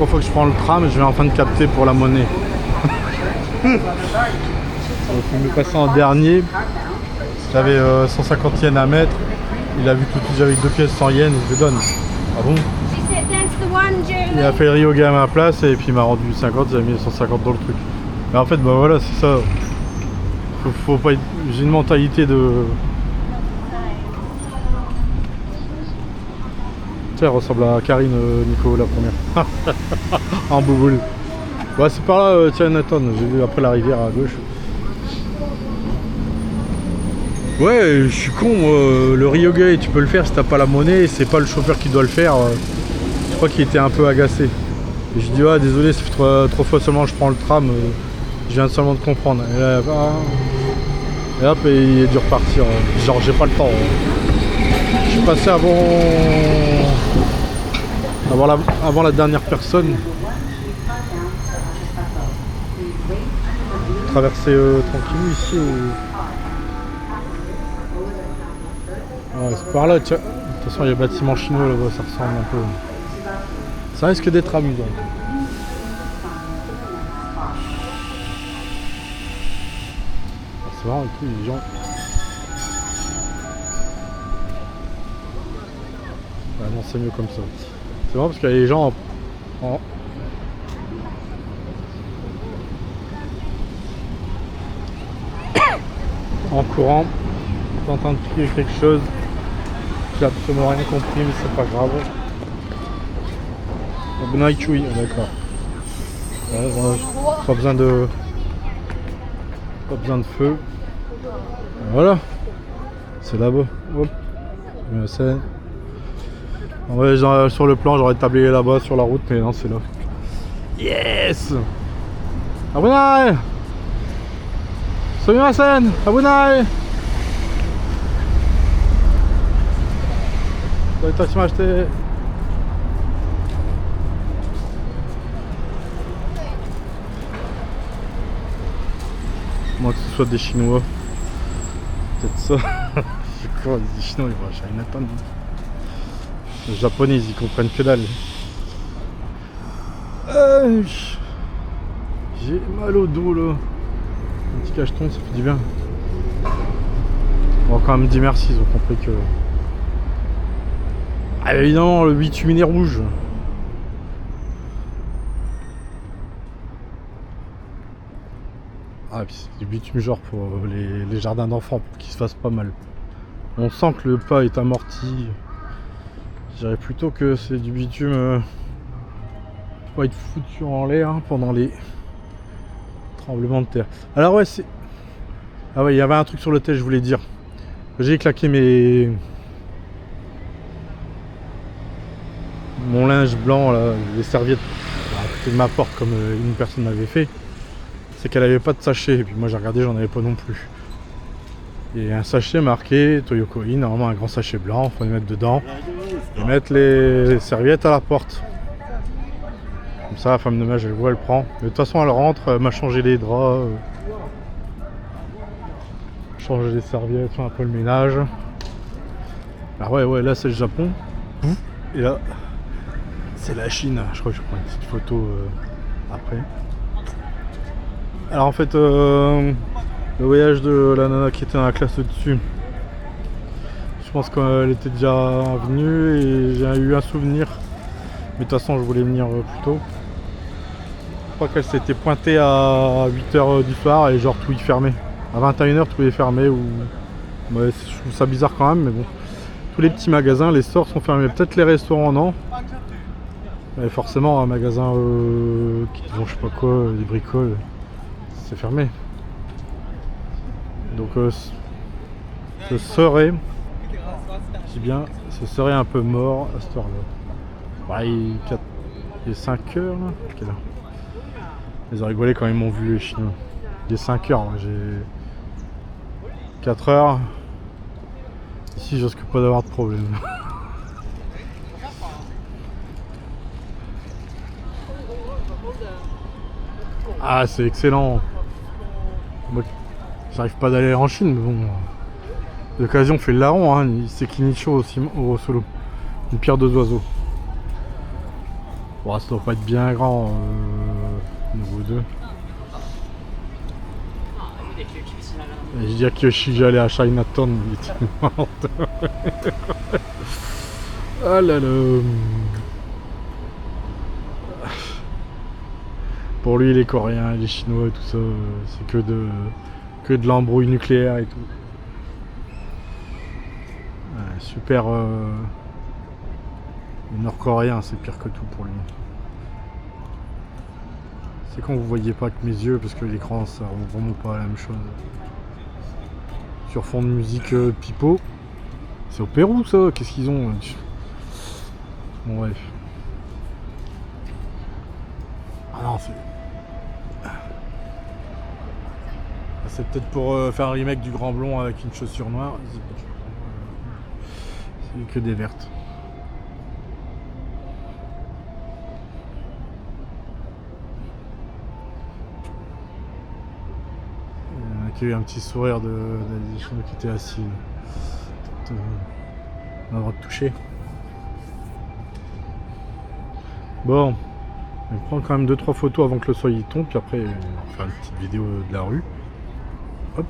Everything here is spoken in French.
3 fois que je prends le tram, je vais enfin de capter pour la monnaie. Donc il me passait en dernier. J'avais 150 yens à mettre. Il a vu tout de suite j'avais 2 pièces 100 yens, je lui donne. Ah bon? Il a fait le ryoga à ma place et puis il m'a rendu 50, il a mis 150 dans le truc. Mais en fait bah voilà c'est ça. Faut pas être... J'ai une mentalité de... Tiens, elle ressemble à Karine Nico la première. En bouboule. Ouais c'est par là Chinatown, j'ai vu après la rivière à gauche. Ouais, je suis con, le ryoga tu peux le faire si t'as pas la monnaie, c'est pas le chauffeur qui doit le faire. Je crois qu'il était un peu agacé. Et je dis ah désolé, ça fait 3 fois seulement que je prends le tram, je viens seulement de comprendre. Et là, et hop, et il a dû repartir. Genre j'ai pas le temps. Je suis passé avant la dernière personne. Traverser tranquillou ici ou... Ouais, c'est par là, tiens. De toute façon, il y a le bâtiment chinois là-bas, ça ressemble un peu. Ça risque d'être amusant. C'est marrant, les gens. Ah non, c'est mieux comme ça. C'est marrant parce qu'il y a les gens en courant, en train de crier quelque chose. J'ai absolument rien compris, mais c'est pas grave. Bonaichoui, d'accord. Ouais, pas besoin de feu. Voilà. C'est là-bas. Hop. En vrai, sur le plan, j'aurais tablé là-bas sur la route, mais non, c'est là. Yes! Abunai! Sumimasen! Abunai! Moi que ce soit des Chinois. Peut-être ça. Je crois les Chinois ils vont à Chinatown. Les Japonais ils y comprennent que dalle. J'ai mal au dos là. Un petit cacheton ça fait du bien. On va quand même dire merci, ils ont compris que... Ah évidemment le bitume est rouge. Ah puis c'est du bitume genre pour les jardins d'enfants pour qu'ils se fassent pas mal. On sent que le pas est amorti. Je dirais plutôt que c'est du bitume pour pas être foutu en l'air pendant les tremblements de terre. Alors ouais c'est... Ah ouais il y avait un truc sur le tel je voulais dire. J'ai claqué mon linge blanc là, les serviettes à côté de ma porte comme une personne m'avait fait. C'est qu'elle avait pas de sachet et puis moi j'ai regardé j'en avais pas non plus. Il y a un sachet marqué Toyokoi, normalement un grand sachet blanc, faut les mettre dedans et mettre les serviettes à la porte. Comme ça la femme de ménage elle voit, elle prend. Mais de toute façon elle rentre, elle m'a changé les draps, changé les serviettes, fait un peu le ménage. Alors ouais là c'est le Japon. Et là c'est la Chine. Je crois que je prends une petite photo après. Alors en fait le voyage de la nana qui était dans la classe au-dessus, je pense qu'elle était déjà venue et j'ai eu un souvenir, mais de toute façon je voulais venir plus tôt. Je crois qu'elle s'était pointée à 8h du soir et genre tout y fermé. À 21h tout est fermé ou... Ouais, je trouve ça bizarre quand même mais bon. Tous les petits magasins, les stores sont fermés, peut-être les restaurants non. Mais forcément un magasin qui vend je sais pas quoi, des bricoles, c'est fermé. Donc ce serait, je dis bien, ce serait un peu mort à cette heure-là. Ouais, il est 5h là. Quelle heure? Ils ont rigolé quand ils m'ont vu les Chinois. Il est 5h, j'ai 4h. Ici je risque pas d'avoir de problème. Ah c'est excellent. Moi, j'arrive pas d'aller en Chine, mais bon. L'occasion fait le larron, hein. C'est Kinicho aussi au solo. Une pierre deux oiseaux. Bon, ça doit pas être bien grand, niveau 2. Et je dirais que je suis allé à Chinatown, il était mort. Ah là là. Pour lui, les Coréens, les Chinois et tout ça, c'est que de l'embrouille nucléaire et tout. Ouais, super. Les Nord-Coréens, c'est pire que tout pour lui. C'est quand vous voyez pas que mes yeux, parce que l'écran, ça rend vraiment pas la même chose. Sur fond de musique pipeau. C'est au Pérou ça, qu'est-ce qu'ils ont? Bon bref. Ah non, c'est peut-être pour faire un remake du Grand Blond avec une chaussure noire. C'est que des vertes. Il y en a qui a eu un petit sourire des gens qui étaient assis. On a le droit de toucher. Bon, on prend quand même 2-3 photos avant que le soleil tombe, puis après on va faire une petite vidéo de la rue. Hop.